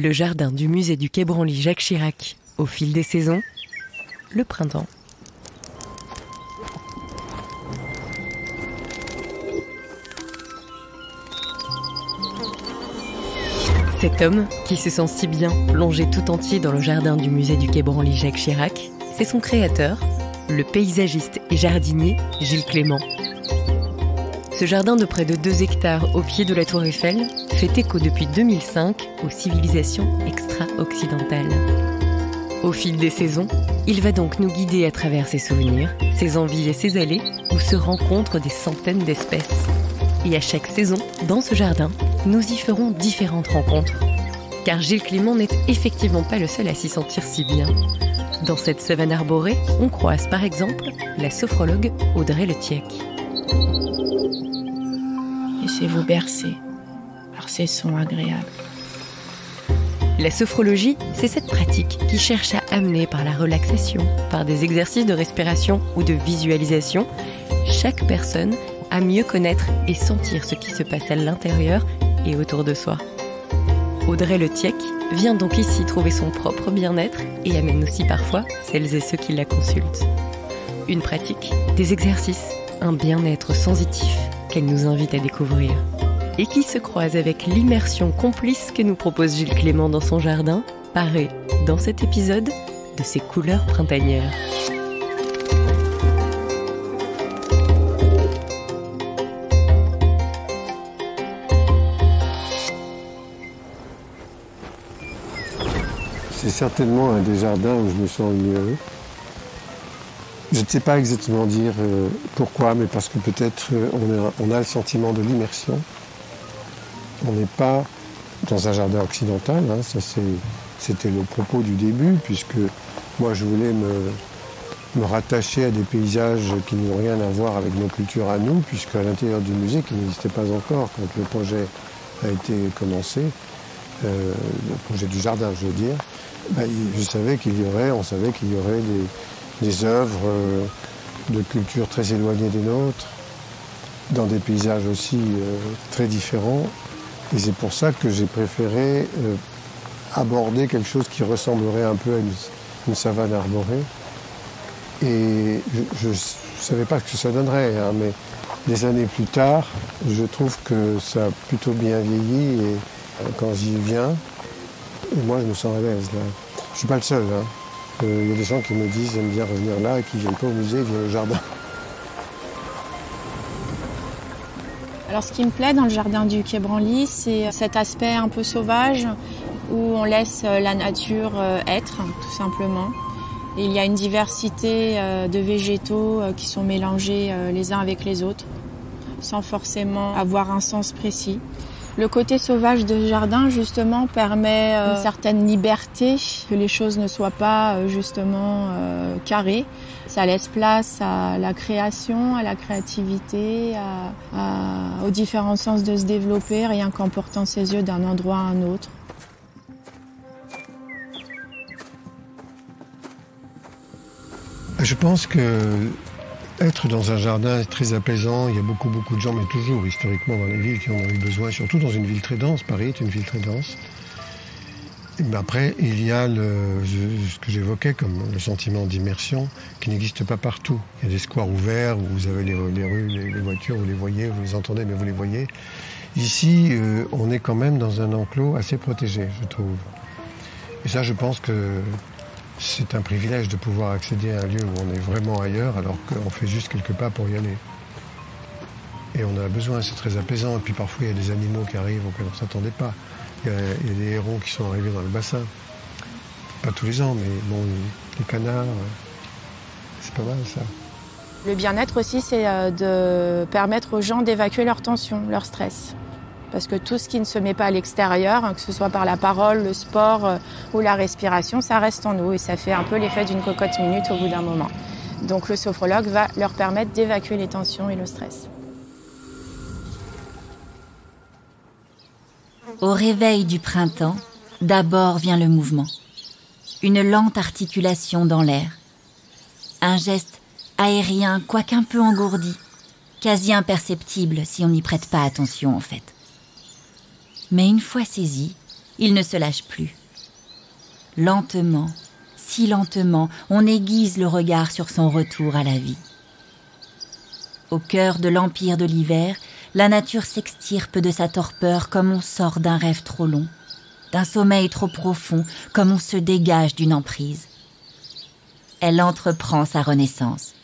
Le jardin du musée du Quai Branly Jacques Chirac, au fil des saisons, le printemps. Cet homme, qui se sent si bien plongé tout entier dans le jardin du musée du Quai Branly Jacques Chirac, c'est son créateur, le paysagiste et jardinier Gilles Clément. Ce jardin de près de 2 hectares au pied de la Tour Eiffel fait écho depuis 2005 aux civilisations extra-occidentales. Au fil des saisons, il va donc nous guider à travers ses souvenirs, ses envies et ses allées où se rencontrent des centaines d'espèces. Et à chaque saison, dans ce jardin, nous y ferons différentes rencontres. Car Gilles Clément n'est effectivement pas le seul à s'y sentir si bien. Dans cette savane arborée, on croise par exemple la sophrologue Audrey Letiec. Laissez-vous bercer par ces sons agréables. La sophrologie, c'est cette pratique qui cherche à amener par la relaxation, par des exercices de respiration ou de visualisation, chaque personne à mieux connaître et sentir ce qui se passe à l'intérieur et autour de soi. Audrey Letiec vient donc ici trouver son propre bien-être et amène aussi parfois celles et ceux qui la consultent. Une pratique, des exercices, un bien-être sensitif qu'elle nous invite à découvrir. Et qui se croise avec l'immersion complice que nous propose Gilles Clément dans son jardin, paré, dans cet épisode, de ses couleurs printanières. C'est certainement un des jardins où je me sens le mieux. Je ne sais pas exactement dire pourquoi, mais parce que peut-être on a le sentiment de l'immersion. On n'est pas dans un jardin occidental, hein, ça c'était le propos du début, puisque moi je voulais me rattacher à des paysages qui n'ont rien à voir avec nos cultures à nous, puisque à l'intérieur du musée, qui n'existait pas encore quand le projet a été commencé, le projet du jardin je veux dire, on savait qu'il y aurait des œuvres de cultures très éloignées des nôtres, dans des paysages aussi très différents. Et c'est pour ça que j'ai préféré aborder quelque chose qui ressemblerait un peu à une savane arborée. Et je ne savais pas ce que ça donnerait, hein, mais des années plus tard, je trouve que ça a plutôt bien vieilli. Et quand j'y viens, moi je me sens à l'aise là. Je ne suis pas le seul. Hein. Y a des gens qui me disent j'aime bien revenir là et qui ne viennent pas au musée, ils viennent au jardin. Alors ce qui me plaît dans le jardin du Quai Branly, c'est cet aspect un peu sauvage où on laisse la nature être, tout simplement. Et il y a une diversité de végétaux qui sont mélangés les uns avec les autres, sans forcément avoir un sens précis. Le côté sauvage de jardin, justement, permet une certaine liberté, que les choses ne soient pas, justement, carrées. Ça laisse place à la création, à la créativité, aux différents sens de se développer, rien qu'en portant ses yeux d'un endroit à un autre. Je pense que être dans un jardin est très apaisant. Il y a beaucoup de gens, mais toujours historiquement dans les villes, qui en ont eu besoin, surtout dans une ville très dense. Paris est une ville très dense. Mais après, il y a ce que j'évoquais comme le sentiment d'immersion qui n'existe pas partout. Il y a des squares ouverts où vous avez les rues, les voitures, vous les voyez, vous les entendez, mais vous les voyez. Ici, on est quand même dans un enclos assez protégé, je trouve. Et ça, je pense que c'est un privilège de pouvoir accéder à un lieu où on est vraiment ailleurs alors qu'on fait juste quelques pas pour y aller. Et on en a besoin, c'est très apaisant. Et puis parfois, il y a des animaux qui arrivent auxquels on ne s'attendait pas. Il y a des hérons qui sont arrivés dans le bassin. Pas tous les ans, mais bon, les canards, c'est pas mal ça. Le bien-être aussi, c'est de permettre aux gens d'évacuer leur tension, leur stress. Parce que tout ce qui ne se met pas à l'extérieur, que ce soit par la parole, le sport ou la respiration, ça reste en nous et ça fait un peu l'effet d'une cocotte minute au bout d'un moment. Donc le sophrologue va leur permettre d'évacuer les tensions et le stress. Au réveil du printemps, d'abord vient le mouvement. Une lente articulation dans l'air. Un geste aérien, quoique un peu engourdi, quasi imperceptible si on n'y prête pas attention en fait. Mais une fois saisi, il ne se lâche plus. Lentement, si lentement, on aiguise le regard sur son retour à la vie. Au cœur de l'empire de l'hiver, la nature s'extirpe de sa torpeur comme on sort d'un rêve trop long, d'un sommeil trop profond, comme on se dégage d'une emprise. Elle entreprend sa renaissance,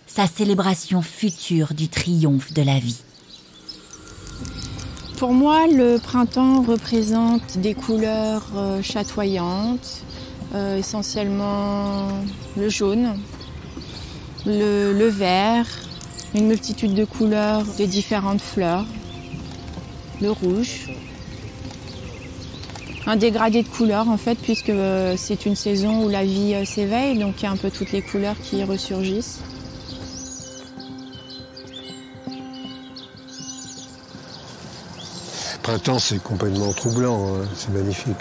sa célébration future du triomphe de la vie. Pour moi, le printemps représente des couleurs chatoyantes, essentiellement le jaune, le vert, une multitude de couleurs de différentes fleurs, le rouge. Un dégradé de couleurs en fait, puisque c'est une saison où la vie s'éveille, donc il y a un peu toutes les couleurs qui ressurgissent. Printemps, c'est complètement troublant, hein. C'est magnifique.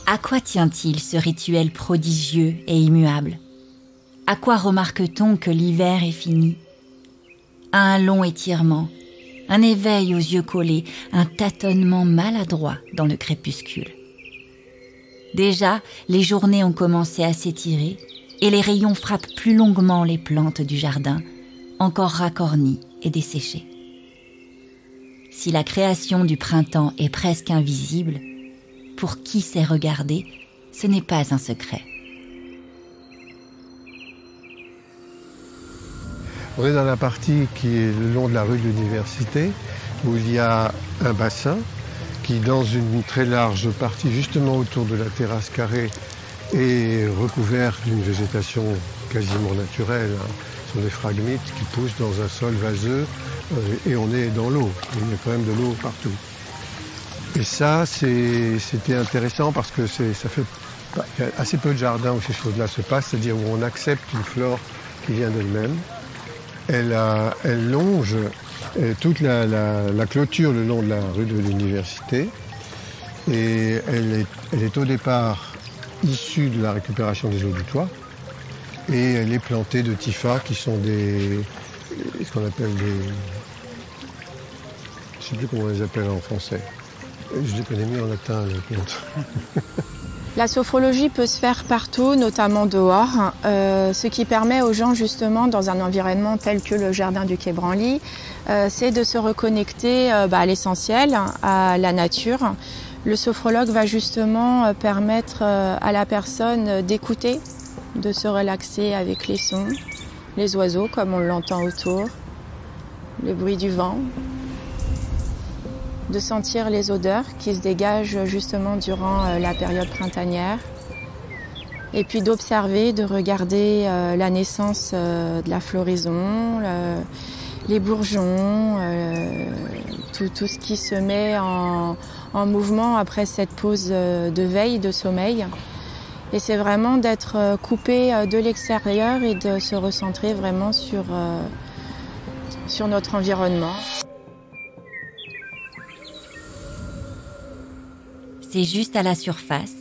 À quoi tient-il ce rituel prodigieux et immuable? À quoi remarque-t-on que l'hiver est fini? À un long étirement, un éveil aux yeux collés, un tâtonnement maladroit dans le crépuscule. Déjà, les journées ont commencé à s'étirer et les rayons frappent plus longuement les plantes du jardin, encore racornies et desséchées. Si la création du printemps est presque invisible, pour qui sait regarder, ce n'est pas un secret. On est dans la partie qui est le long de la rue de l'Université, où il y a un bassin qui, dans une très large partie, justement autour de la terrasse carrée, est recouvert d'une végétation quasiment naturelle. Ce sont des phragmites qui poussent dans un sol vaseux et on est dans l'eau. Il y a quand même de l'eau partout. Et ça, c'était intéressant parce que il y a assez peu de jardins où ces choses-là se passent, c'est-à-dire où on accepte une flore qui vient d'elle-même. Elle longe toute la clôture le long de la rue de l'Université et elle est au départ issue de la récupération des eaux du toit et elle est plantée de typhas qui sont ce qu'on appelle je ne sais plus comment on les appelle en français. Je les connais mieux en latin, les plantes. La sophrologie peut se faire partout, notamment dehors, ce qui permet aux gens justement dans un environnement tel que le jardin du Quai Branly, c'est de se reconnecter à l'essentiel, à la nature. Le sophrologue va justement permettre à la personne d'écouter, de se relaxer avec les sons, les oiseaux comme on l'entend autour, le bruit du vent, de sentir les odeurs qui se dégagent justement durant la période printanière et puis d'observer, de regarder la naissance de la floraison, les bourgeons, tout ce qui se met en mouvement après cette pause de veille, de sommeil. Et c'est vraiment d'être coupé de l'extérieur et de se recentrer vraiment sur notre environnement. C'est juste à la surface,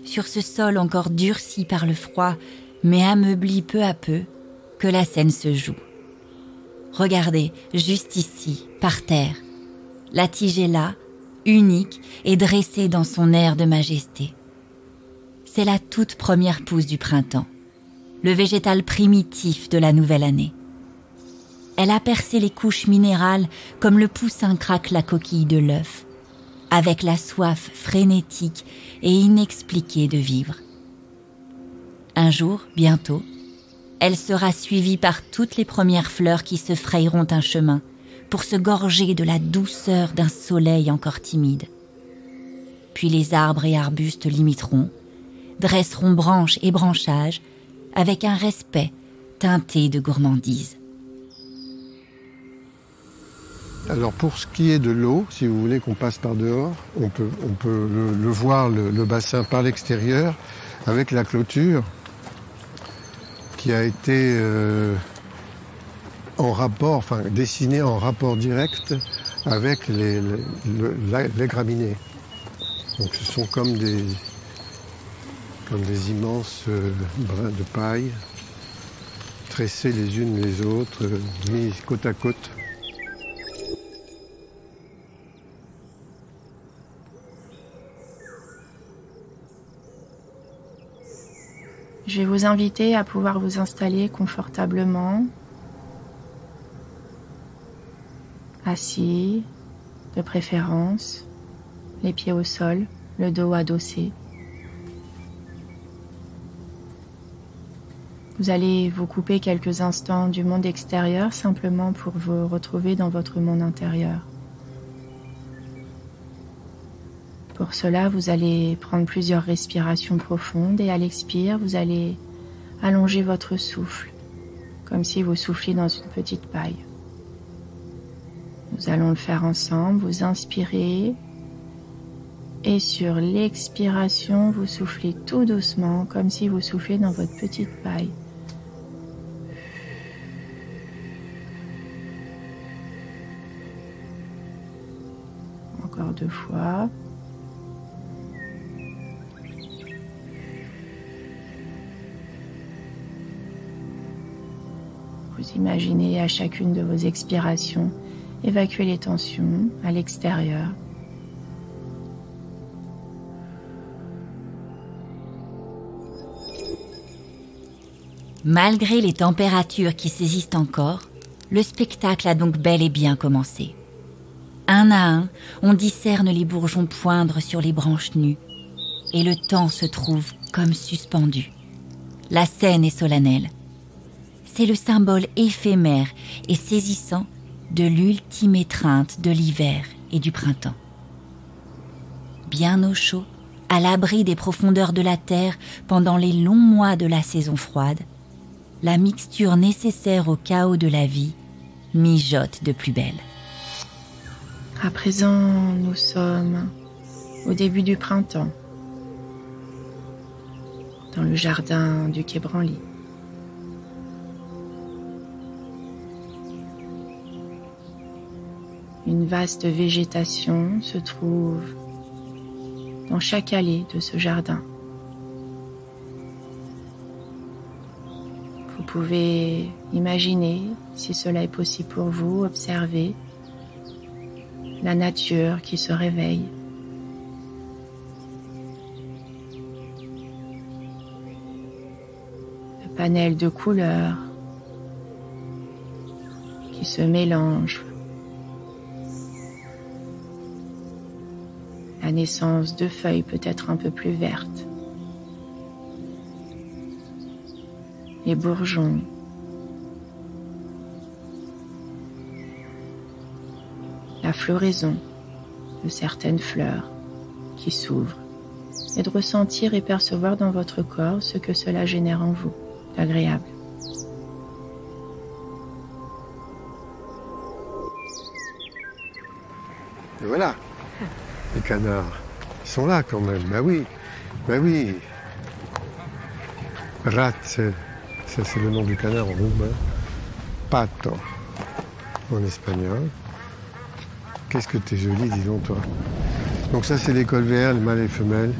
sur ce sol encore durci par le froid, mais ameubli peu à peu, que la scène se joue. Regardez, juste ici, par terre, la tige est là, unique et dressée dans son air de majesté. C'est la toute première pousse du printemps, le végétal primitif de la nouvelle année. Elle a percé les couches minérales comme le poussin craque la coquille de l'œuf, avec la soif frénétique et inexpliquée de vivre. Un jour, bientôt, elle sera suivie par toutes les premières fleurs qui se frayeront un chemin pour se gorger de la douceur d'un soleil encore timide. Puis les arbres et arbustes l'imiteront, dresseront branches et branchages avec un respect teinté de gourmandise. Alors pour ce qui est de l'eau, si vous voulez qu'on passe par dehors, on peut le voir, le bassin par l'extérieur, avec la clôture qui a été dessinée en rapport direct avec les graminées. Donc ce sont comme des immenses brins de paille, tressés les unes les autres, mis côte à côte. Je vais vous inviter à pouvoir vous installer confortablement, assis, de préférence, les pieds au sol, le dos adossé. Vous allez vous couper quelques instants du monde extérieur simplement pour vous retrouver dans votre monde intérieur. Pour cela, vous allez prendre plusieurs respirations profondes et à l'expire, vous allez allonger votre souffle, comme si vous souffliez dans une petite paille. Nous allons le faire ensemble. Vous inspirez et sur l'expiration, vous soufflez tout doucement, comme si vous souffliez dans votre petite paille. Encore 2 fois. Vous imaginez à chacune de vos expirations évacuer les tensions à l'extérieur. Malgré les températures qui saisissent encore, le spectacle a donc bel et bien commencé. Un à un, on discerne les bourgeons poindre sur les branches nues, et le temps se trouve comme suspendu. La scène est solennelle. C'est le symbole éphémère et saisissant de l'ultime étreinte de l'hiver et du printemps. Bien au chaud, à l'abri des profondeurs de la terre pendant les longs mois de la saison froide, la mixture nécessaire au chaos de la vie mijote de plus belle. À présent, nous sommes au début du printemps, dans le jardin du Quai Branly. Une vaste végétation se trouve dans chaque allée de ce jardin. Vous pouvez imaginer, si cela est possible pour vous, observer la nature qui se réveille. Le panel de couleurs qui se mélangent. La naissance de feuilles peut-être un peu plus vertes. Les bourgeons. La floraison de certaines fleurs qui s'ouvrent. Et de ressentir et percevoir dans votre corps ce que cela génère en vous d'agréable. Et voilà. Les canards, ils sont là quand même, bah oui. Rat, c'est le nom du canard en roumain. Pato, en espagnol. Qu'est-ce que t'es jolie, dis donc toi. Donc ça c'est les colverts, les mâles et les femelles.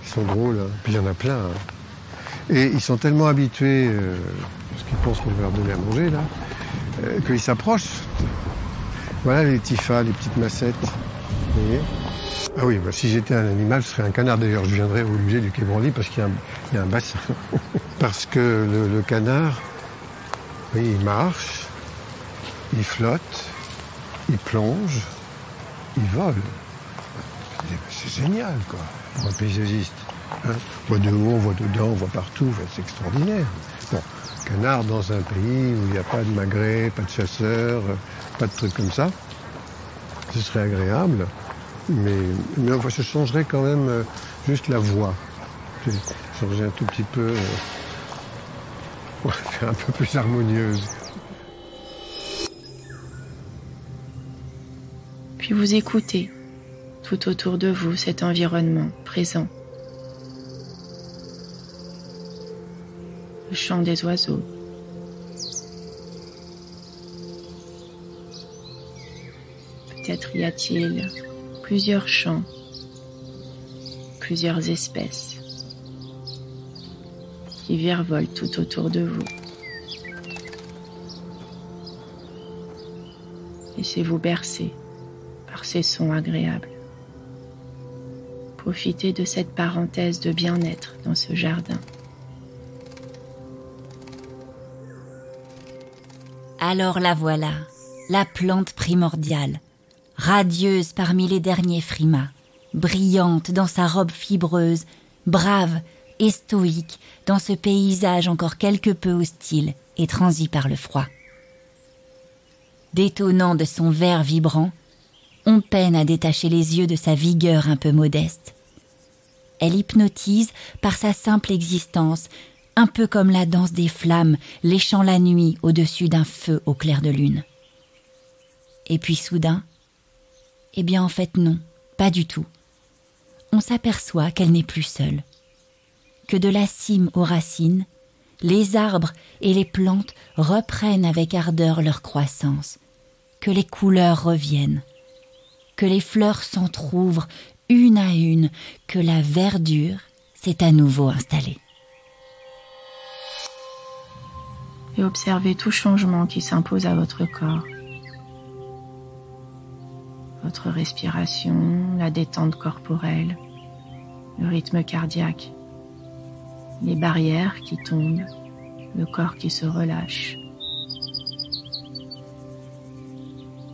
Ils sont drôles, hein. Puis il y en a plein. Hein. Et ils sont tellement habitués, parce qu'ils pensent qu'on va leur donner à manger là, qu'ils s'approchent. Voilà les tifas, les petites massettes. Vous voyez ? Ah oui, bah, si j'étais un animal, ce serait un canard. D'ailleurs, je viendrais au musée du Quai Branly parce qu'il y a un bassin. Parce que le canard, oui, il marche, il flotte, il plonge, il vole. C'est génial, quoi, pour un paysagiste. Hein, on voit de haut, on voit dedans, on voit partout, c'est extraordinaire. Bon, canard dans un pays où il n'y a pas de magrets, pas de chasseurs, pas de trucs comme ça, ce serait agréable. Mais enfin, je changerais quand même juste la voix. Je changerais un tout petit peu, pour la faire un peu plus harmonieuse. Puis vous écoutez tout autour de vous cet environnement présent. Le chant des oiseaux. Peut-être y a-t-il plusieurs chants, plusieurs espèces qui virevolent tout autour de vous. Laissez-vous bercer par ces sons agréables. Profitez de cette parenthèse de bien-être dans ce jardin. Alors la voilà, la plante primordiale, radieuse parmi les derniers frimas, brillante dans sa robe fibreuse, brave et stoïque dans ce paysage encore quelque peu hostile et transi par le froid. Détonnant de son vert vibrant, on peine à détacher les yeux de sa vigueur un peu modeste. Elle hypnotise par sa simple existence, un peu comme la danse des flammes léchant la nuit au-dessus d'un feu au clair de lune. Et puis soudain, eh bien en fait non, pas du tout. On s'aperçoit qu'elle n'est plus seule, que de la cime aux racines, les arbres et les plantes reprennent avec ardeur leur croissance, que les couleurs reviennent, que les fleurs s'entr'ouvrent une à une, que la verdure s'est à nouveau installée. Et observez tout changement qui s'impose à votre corps. Votre respiration, la détente corporelle, le rythme cardiaque, les barrières qui tombent, le corps qui se relâche,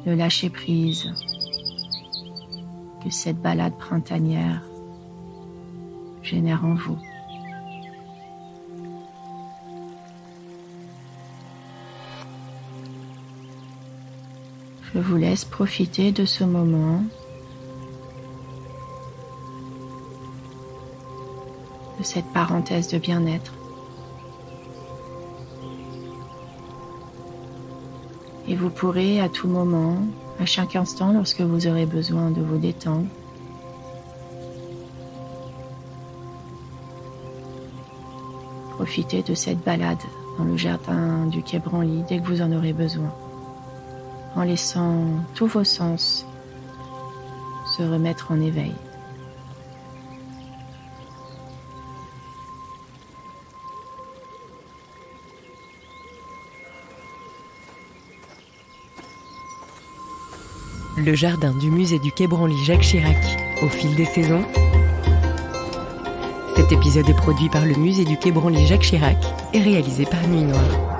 le lâcher-prise que cette balade printanière génère en vous. Je vous laisse profiter de ce moment, de cette parenthèse de bien-être. Et vous pourrez à tout moment, à chaque instant, lorsque vous aurez besoin de vous détendre, profiter de cette balade dans le jardin du Quai Branly dès que vous en aurez besoin, en laissant tous vos sens se remettre en éveil. Le jardin du musée du Quai Branly Jacques Chirac, au fil des saisons. Cet épisode est produit par le musée du Quai Branly Jacques Chirac et réalisé par Nuit Noire.